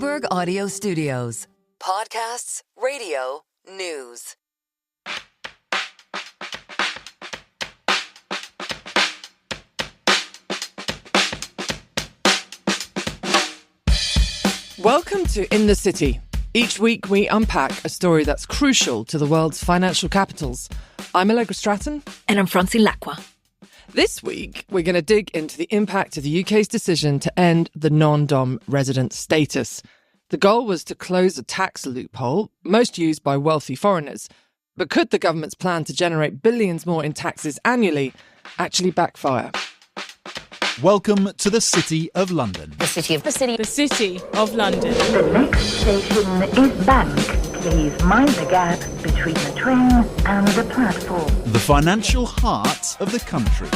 Bloomberg Audio Studios. Podcasts, radio, news. Welcome to In the City. Each week we unpack a story that's crucial to the world's financial capitals. I'm Allegra Stratton. And I'm Francine, Lacqua. This week we're going to dig into the impact of the UK's decision to end the non-dom resident status. The goal was to close a tax loophole, most used by wealthy foreigners. But could the government's plan to generate billions more in taxes annually actually backfire? Welcome to the City of London. The City of London. The next station is Bank. Please mind the gap between the train and the platform. The financial heart of the country.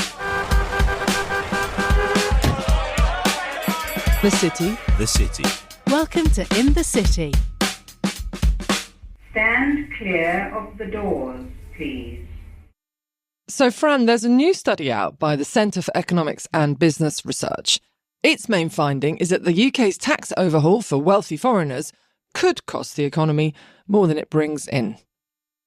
The City. The City. Welcome to In the City. Stand clear of the doors, please. So, Fran, there's a new study out by the Centre for Economics and Business Research. Its main finding is that the UK's tax overhaul for wealthy foreigners could cost the economy more than it brings in.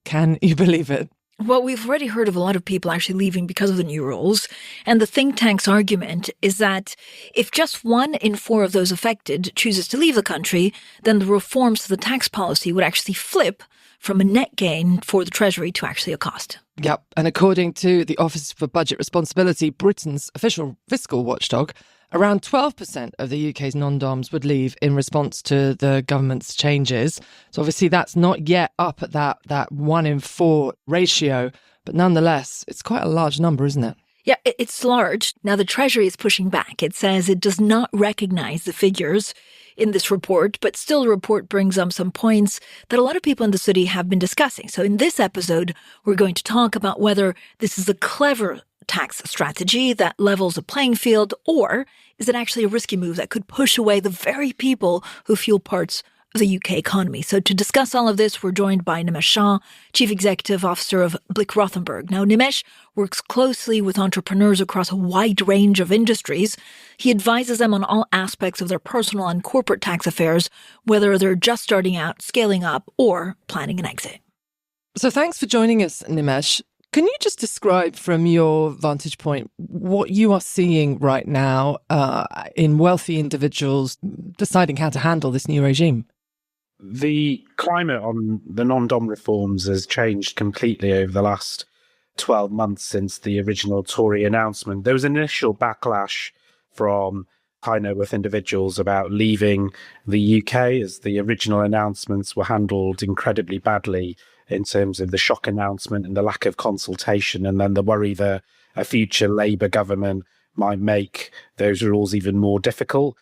Can you believe it? Well, we've already heard of a lot of people actually leaving because of the new rules. And the think tank's argument is that if just 1 in 4 of those affected chooses to leave the country, then the reforms to the tax policy would actually flip from a net gain for the Treasury to actually a cost. Yep. And according to the Office for Budget Responsibility, Britain's official fiscal watchdog, around 12% of the UK's non-doms would leave in response to the government's changes. So obviously that's not yet up at that 1 in 4 ratio. But nonetheless, it's quite a large number, isn't it? Yeah, it's large. Now, the Treasury is pushing back. It says it does not recognize the figures in this report, but still the report brings up some points that a lot of people in the city have been discussing. So in this episode, we're going to talk about whether this is a clever tax strategy that levels a playing field, or is it actually a risky move that could push away the very people who fuel parts of the UK economy? So to discuss all of this, we're joined by Nimesh Shah, Chief Executive Officer of Blick Rothenberg. Now, Nimesh works closely with entrepreneurs across a wide range of industries. He advises them on all aspects of their personal and corporate tax affairs, whether they're just starting out, scaling up, or planning an exit. So thanks for joining us, Nimesh. Can you just describe from your vantage point what you are seeing right now in wealthy individuals deciding how to handle this new regime? The climate on the non-dom reforms has changed completely over the last 12 months since the original Tory announcement. There was an initial backlash from high net worth individuals about leaving the UK, as the original announcements were handled incredibly badly in terms of the shock announcement and the lack of consultation, and then the worry that a future Labour government might make those rules even more difficult.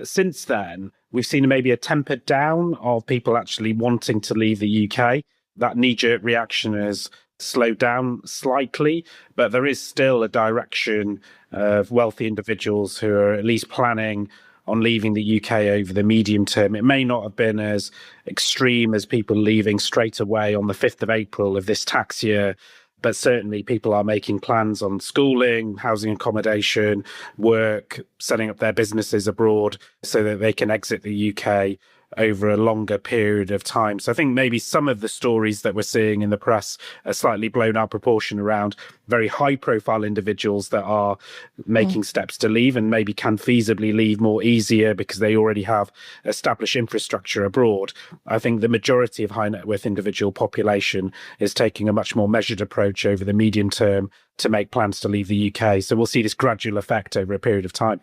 Since then, we've seen maybe a tempered down of people actually wanting to leave the UK. That knee-jerk reaction has slowed down slightly, but there is still a direction of wealthy individuals who are at least planning on leaving the UK over the medium term. It may not have been as extreme as people leaving straight away on the 5th of April of this tax year, but certainly people are making plans on schooling, housing accommodation, work, setting up their businesses abroad so that they can exit the UK over a longer period of time. So I think maybe some of the stories that we're seeing in the press are slightly blown out of proportion around very high profile individuals that are making steps to leave and maybe can feasibly leave more easier because they already have established infrastructure abroad. I think the majority of high net worth individual population is taking a much more measured approach over the medium term to make plans to leave the UK. So we'll see this gradual effect over a period of time.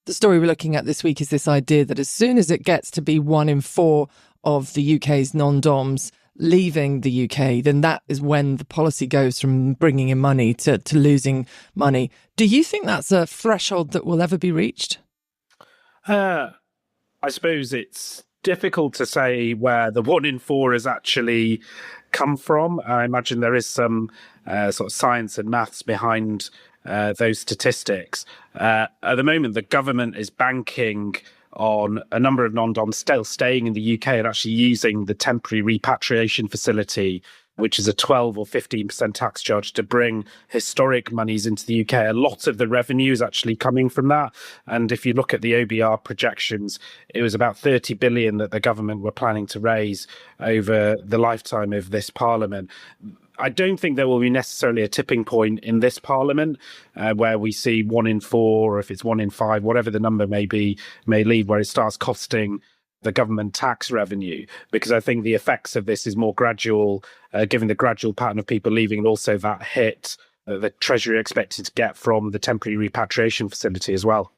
The story we're looking at this week is this idea that as soon as it gets to be 1 in 4 of the UK's non-doms leaving the UK, then that is when the policy goes from bringing in money to losing money. Do you think that's a threshold that will ever be reached? I suppose it's difficult to say where the 1 in 4 has actually come from. I imagine there is some sort of science and maths behind those statistics. At the moment, the government is banking on a number of non-doms still staying in the UK and actually using the temporary repatriation facility which is a 12 or 15% tax charge to bring historic monies into the UK. A lot of the revenue is actually coming from that. And if you look at the OBR projections, it was about 30 billion that the government were planning to raise over the lifetime of this parliament. I don't think there will be necessarily a tipping point in this parliament where we see 1 in 4, or if it's 1 in 5, whatever the number may be, may leave, where it starts costing the government tax revenue, because I think the effects of this is more gradual, given the gradual pattern of people leaving, and also that hit the Treasury expected to get from the temporary repatriation facility as well.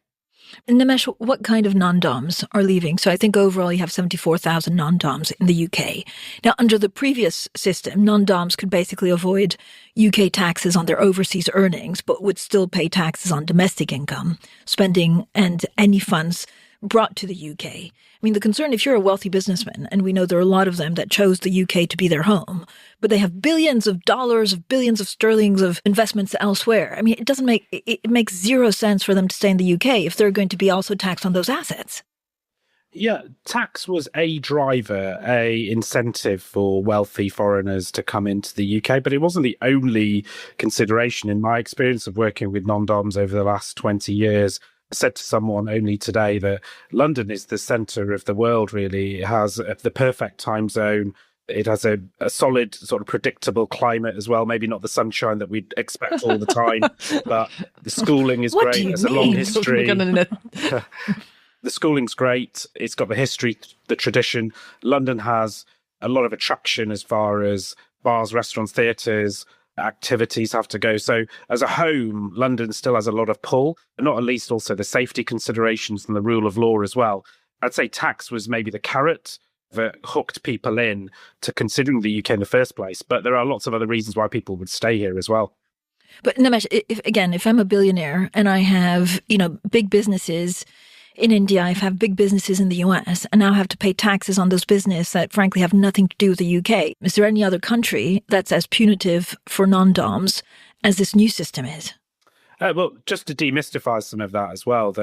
Nimesh, what kind of non-DOMs are leaving? So I think overall you have 74,000 non-DOMs in the UK. Now, under the previous system, non-DOMs could basically avoid UK taxes on their overseas earnings, but would still pay taxes on domestic income, spending, and any funds brought to the UK. I mean, the concern, if you're a wealthy businessman, and we know there are a lot of them that chose the UK to be their home, but they have billions of dollars, of billions of sterlings of investments elsewhere. I mean, it makes zero sense for them to stay in the UK if they're going to be also taxed on those assets. Yeah, tax was a driver, a incentive for wealthy foreigners to come into the UK, but it wasn't the only consideration. In my experience of working with non-DOMs over the last 20 years, I said to someone only today that London is the centre of the world, really. It has the perfect time zone. It has a solid, sort of predictable climate as well. Maybe not the sunshine that we'd expect all the time, but the schooling is great. There's a long history. The schooling's great. It's got the history, the tradition. London has a lot of attraction as far as bars, restaurants, theatres, activities have to go. So as a home, London still has a lot of pull, not at least also the safety considerations and the rule of law as well. I'd say tax was maybe the carrot that hooked people in to considering the UK in the first place. But there are lots of other reasons why people would stay here as well. But Nimesh, if I'm a billionaire and I have, big businesses in India, I have big businesses in the US, and now have to pay taxes on those businesses that frankly have nothing to do with the UK. Is there any other country that's as punitive for non-DOMs as this new system is? Well, just to demystify some of that as well,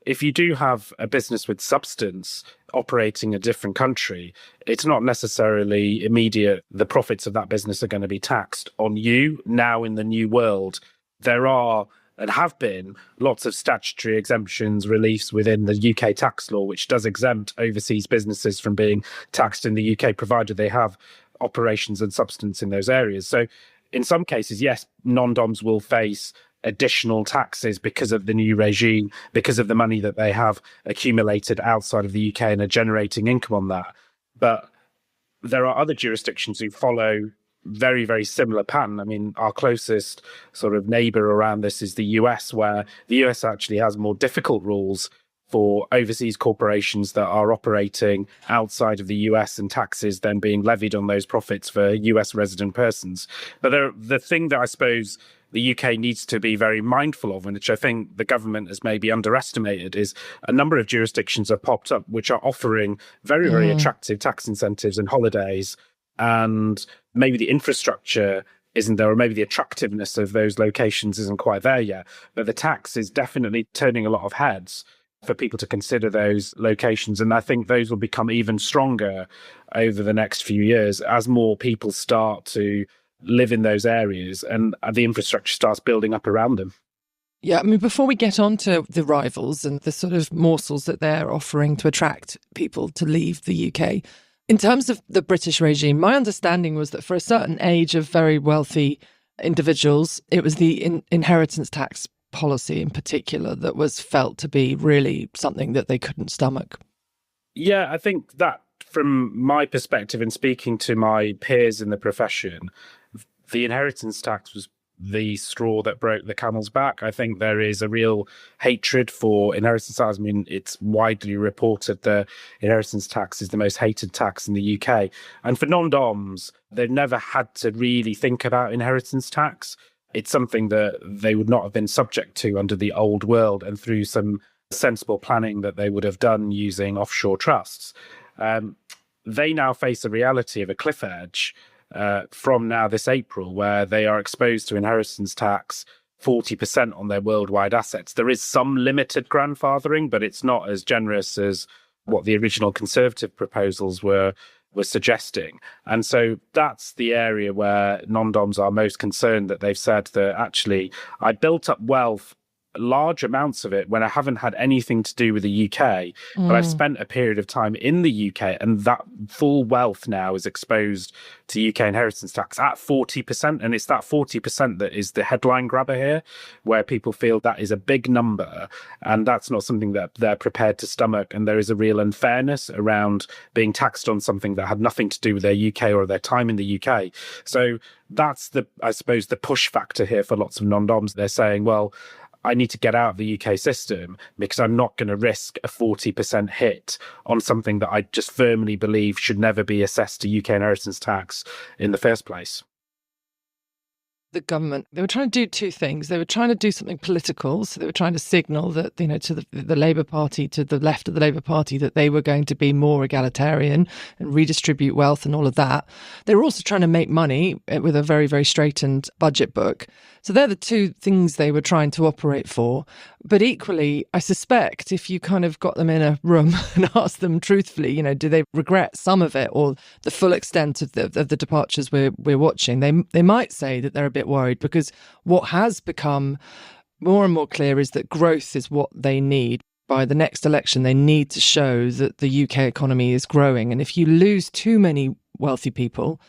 if you do have a business with substance operating in a different country, it's not necessarily immediate. The profits of that business are going to be taxed on you. Now in the new world, there are and have been lots of statutory exemptions, reliefs within the UK tax law, which does exempt overseas businesses from being taxed in the UK, provided they have operations and substance in those areas. So in some cases, yes, non-DOMs will face additional taxes because of the new regime, because of the money that they have accumulated outside of the UK and are generating income on that. But there are other jurisdictions who follow very, very similar pattern. I mean, our closest sort of neighbour around this is the US, where the US actually has more difficult rules for overseas corporations that are operating outside of the US and taxes then being levied on those profits for US resident persons. But the thing that I suppose the UK needs to be very mindful of, and which I think the government has maybe underestimated, is a number of jurisdictions have popped up which are offering very, very attractive tax incentives and holidays, and maybe the infrastructure isn't there, or maybe the attractiveness of those locations isn't quite there yet. But the tax is definitely turning a lot of heads for people to consider those locations. And I think those will become even stronger over the next few years as more people start to live in those areas and the infrastructure starts building up around them. Yeah, I mean, before we get on to the rivals and the sort of morsels that they're offering to attract people to leave the UK, in terms of the British regime, my understanding was that for a certain age of very wealthy individuals, it was the inheritance tax policy in particular that was felt to be really something that they couldn't stomach. Yeah, I think that from my perspective and speaking to my peers in the profession, the inheritance tax was the straw that broke the camel's back. I think there is a real hatred for inheritance tax. I mean, it's widely reported that inheritance tax is the most hated tax in the UK. And for non-DOMs, they've never had to really think about inheritance tax. It's something that they would not have been subject to under the old world and through some sensible planning that they would have done using offshore trusts. They now face the reality of a cliff edge from now this April, where they are exposed to inheritance tax 40% on their worldwide assets. There is some limited grandfathering, but it's not as generous as what the original Conservative proposals were was suggesting. And so that's the area where non-doms are most concerned, that they've said that actually I built up wealth, large amounts of it, when I haven't had anything to do with the UK, but I've spent a period of time in the UK, and that full wealth now is exposed to UK inheritance tax at 40%. And it's that 40% that is the headline grabber here, where people feel that is a big number, and that's not something that they're prepared to stomach. And there is a real unfairness around being taxed on something that had nothing to do with their UK or their time in the UK. So that's I suppose, the push factor here for lots of non-doms. They're saying, well, I need to get out of the UK system because I'm not going to risk a 40% hit on something that I just firmly believe should never be assessed to UK inheritance tax in the first place. The government, they were trying to do two things. They were trying to do something political. So they were trying to signal that, to the Labour Party, to the left of the Labour Party, that they were going to be more egalitarian and redistribute wealth and all of that. They were also trying to make money with a very, very straightened budget book. So they're the two things they were trying to operate for. But equally, I suspect if you kind of got them in a room and asked them truthfully, do they regret some of it or the full extent of the departures we're watching, they might say that they're a bit worried, because what has become more and more clear is that growth is what they need. By the next election, they need to show that the UK economy is growing. And if you lose too many wealthy people,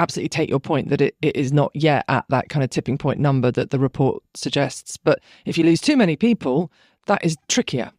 absolutely take your point that it is not yet at that kind of tipping point number that the report suggests. But if you lose too many people, that is trickier.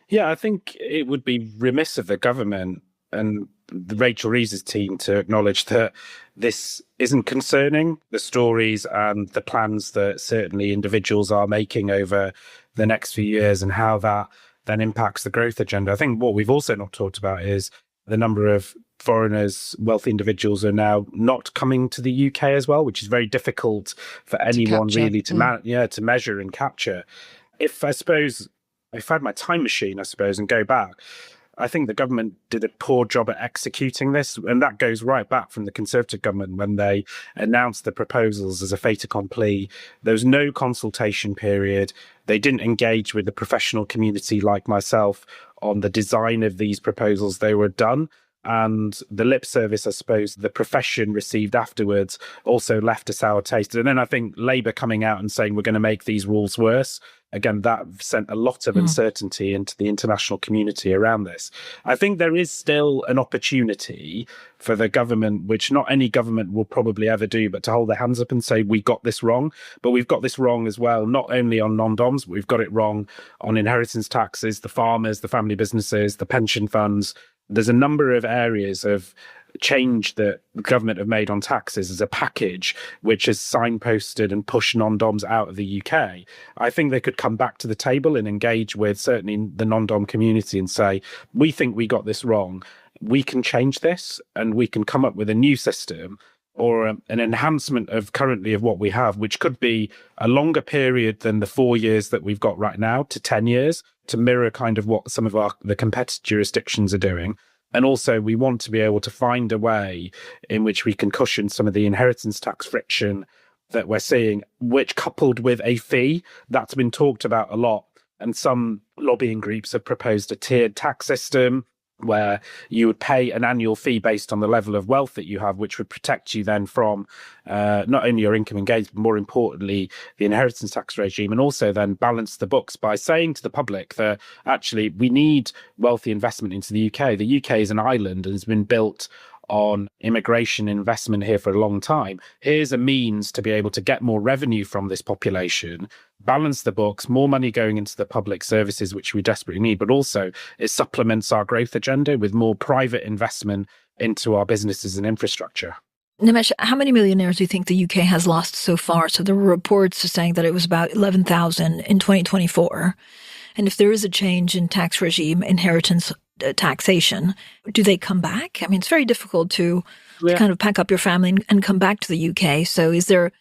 Yeah, I think it would be remiss of the government and the Rachel Reeves' team to acknowledge that this isn't concerning, the stories and the plans that certainly individuals are making over the next few years and how that then impacts the growth agenda. I think what we've also not talked about is the number of foreigners, wealthy individuals, are now not coming to the UK as well, which is very difficult for anyone really to measure and capture. If I had my time machine, and go back, I think the government did a poor job at executing this. And that goes right back from the Conservative government when they announced the proposals as a fait accompli. There was no consultation period. They didn't engage with the professional community like myself on the design of these proposals. They were done. And the lip service, I suppose, the profession received afterwards also left a sour taste. And then I think Labour coming out and saying we're going to make these rules worse. Again, that sent a lot of uncertainty into the international community around this. I think there is still an opportunity for the government, which not any government will probably ever do, but to hold their hands up and say, we got this wrong. But we've got this wrong as well, not only on non-doms, but we've got it wrong on inheritance taxes, the farmers, the family businesses, the pension funds. There's a number of areas of change that the government have made on taxes as a package, which has signposted and pushed non-doms out of the UK. I think they could come back to the table and engage with certainly the non-dom community and say, we think we got this wrong. We can change this and we can come up with a new system or an enhancement of currently of what we have, which could be a longer period than the 4 years that we've got right now to 10 years to mirror kind of what some of the competitor jurisdictions are doing. And also, we want to be able to find a way in which we can cushion some of the inheritance tax friction that we're seeing, which coupled with a fee that's been talked about a lot. And some lobbying groups have proposed a tiered tax system where you would pay an annual fee based on the level of wealth that you have, which would protect you then from not only your income and gains, but more importantly, the inheritance tax regime, and also then balance the books by saying to the public that actually we need wealthy investment into the UK. The UK is an island and has been built on immigration investment here for a long time. Here's a means to be able to get more revenue from this population, balance the books, more money going into the public services, which we desperately need, but also it supplements our growth agenda with more private investment into our businesses and infrastructure. Nimesh, how many millionaires do you think the UK has lost so far? So there were reports saying that it was about 11,000 in 2024. And if there is a change in tax regime, inheritance taxation, do they come back? I mean, it's very difficult to kind of pack up your family and come back to the UK. So is there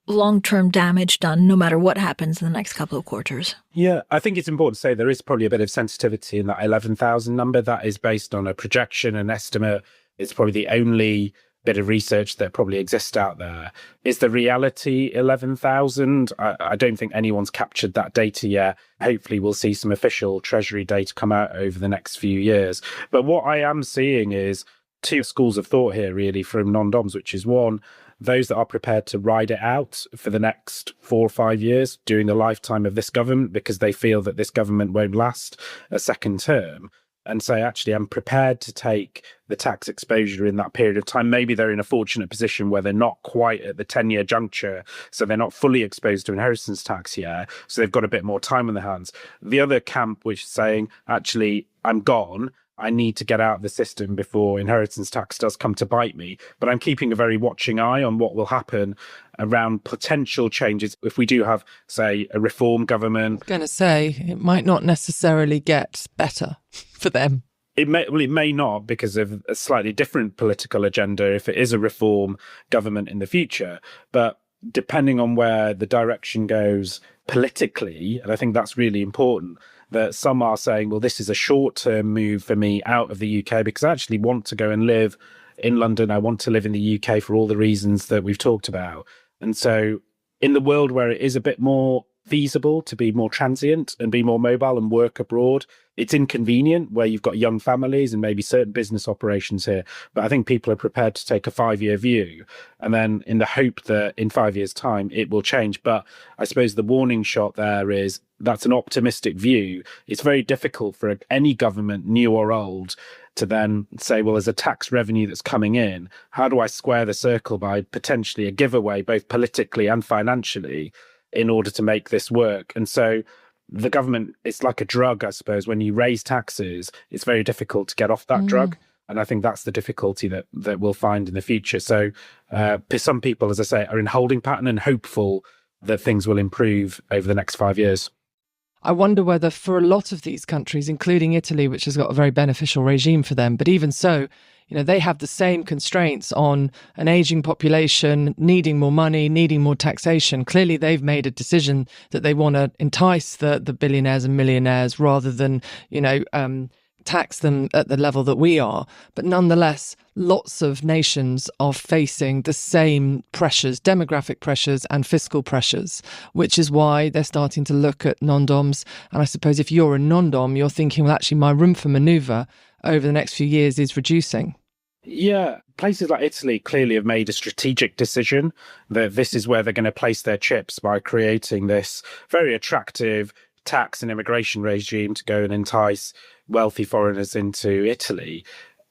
long-term damage done no matter what happens in the next couple of quarters? Yeah, I think it's important to say there is probably a bit of sensitivity in that 11,000 number. That is based on a projection, an estimate. It's probably the only bit of research that probably exists out there. Is the reality 11,000? I don't think anyone's captured that data yet. Hopefully we'll see some official Treasury data come out over the next few years. But what I am seeing is two schools of thought here, really, from non-doms, which is one, those that are prepared to ride it out for the next 4 or 5 years during the lifetime of this government, because they feel that this government won't last a second term, and say, actually, I'm prepared to take the tax exposure in that period of time. Maybe they're in a fortunate position where they're not quite at the 10-year juncture, so they're not fully exposed to inheritance tax yet, so they've got a bit more time on their hands. The other camp, which is saying, actually, I'm gone, I need to get out of the system before inheritance tax does come to bite me. But I'm keeping a very watching eye on what will happen around potential changes if we do have, say, a reform government. I'm going to say it might not necessarily get better for them. It may not, because of a slightly different political agenda if it is a reform government in the future. But depending on where the direction goes politically, and I think that's really important, that some are saying, well, this is a short-term move for me out of the UK because I actually want to go and live in London. I want to live in the UK for all the reasons that we've talked about. And so in the world where it is a bit more feasible to be more transient and be more mobile and work abroad, it's inconvenient where you've got young families and maybe certain business operations here. But I think people are prepared to take a 5-year view, and then in the hope that in 5 years' time it will change. But I suppose the warning shot there is that's an optimistic view. It's very difficult for any government, new or old, to then say, well, there's a tax revenue that's coming in. How do I square the circle by potentially a giveaway, both politically and financially, in order to make this work? And so the government, it's like a drug, I suppose. When you raise taxes, it's very difficult to get off that drug. And I think that's the difficulty that we'll find in the future. So some people, as I say, are in holding pattern and hopeful that things will improve over the next 5 years. I wonder whether for a lot of these countries, including Italy, which has got a very beneficial regime for them, but even so, they have the same constraints on an aging population, needing more money, needing more taxation. Clearly, they've made a decision that they want to entice the billionaires and millionaires rather than, tax them at the level that we are. But nonetheless, lots of nations are facing the same pressures, demographic pressures and fiscal pressures, which is why they're starting to look at non-doms. And I suppose if you're a non-dom, you're thinking, well, actually, my room for manoeuvre over the next few years is reducing. Yeah, places like Italy clearly have made a strategic decision that this is where they're going to place their chips by creating this very attractive tax and immigration regime to go and entice wealthy foreigners into Italy.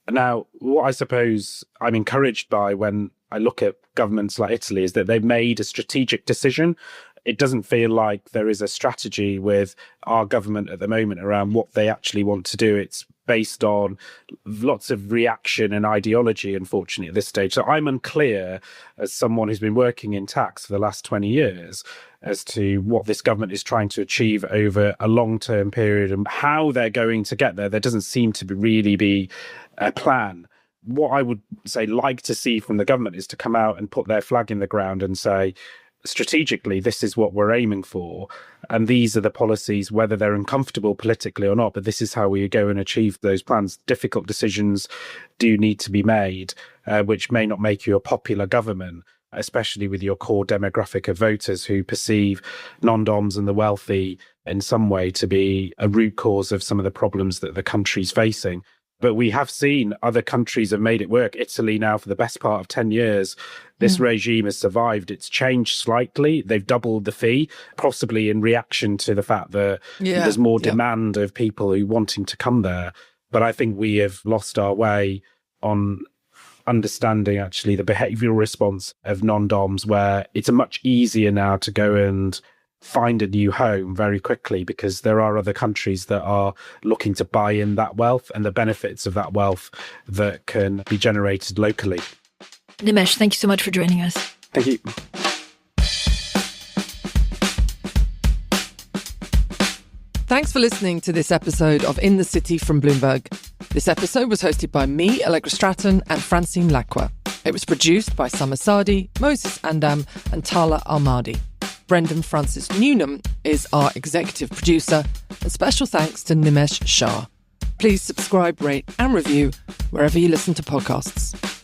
Now, what I suppose I'm encouraged by when I look at governments like Italy is that they've made a strategic decision. It doesn't feel like there is a strategy with our government at the moment around what they actually want to do. It's based on lots of reaction and ideology, unfortunately, at this stage. So I'm unclear, as someone who's been working in tax for the last 20 years, as to what this government is trying to achieve over a long-term period and how they're going to get there. There doesn't seem to really be a plan. What I would say like to see from the government is to come out and put their flag in the ground and say, strategically, this is what we're aiming for. And these are the policies, whether they're uncomfortable politically or not, but this is how we go and achieve those plans. Difficult decisions do need to be made, which may not make you a popular government, especially with your core demographic of voters who perceive non-doms and the wealthy in some way to be a root cause of some of the problems that the country's facing. But we have seen other countries have made it work. Italy now, for the best part of 10 years, this regime has survived. It's changed slightly. They've doubled the fee, possibly in reaction to the fact that there's more demand of people who wanting to come there. But I think we have lost our way on understanding actually the behavioural response of non-doms, where it's much easier now to go and find a new home very quickly because there are other countries that are looking to buy in that wealth and the benefits of that wealth that can be generated locally. Nimesh, thank you so much for joining us. Thank you. Thanks for listening to this episode of In the City from Bloomberg. This episode was hosted by me, Allegra Stratton, and Francine Lacqua. It was produced by Summer Sadi, Moses Andam, and Tala Almadi. Brendan Francis Newnham is our executive producer, and special thanks to Nimesh Shah. Please subscribe, rate and review wherever you listen to podcasts.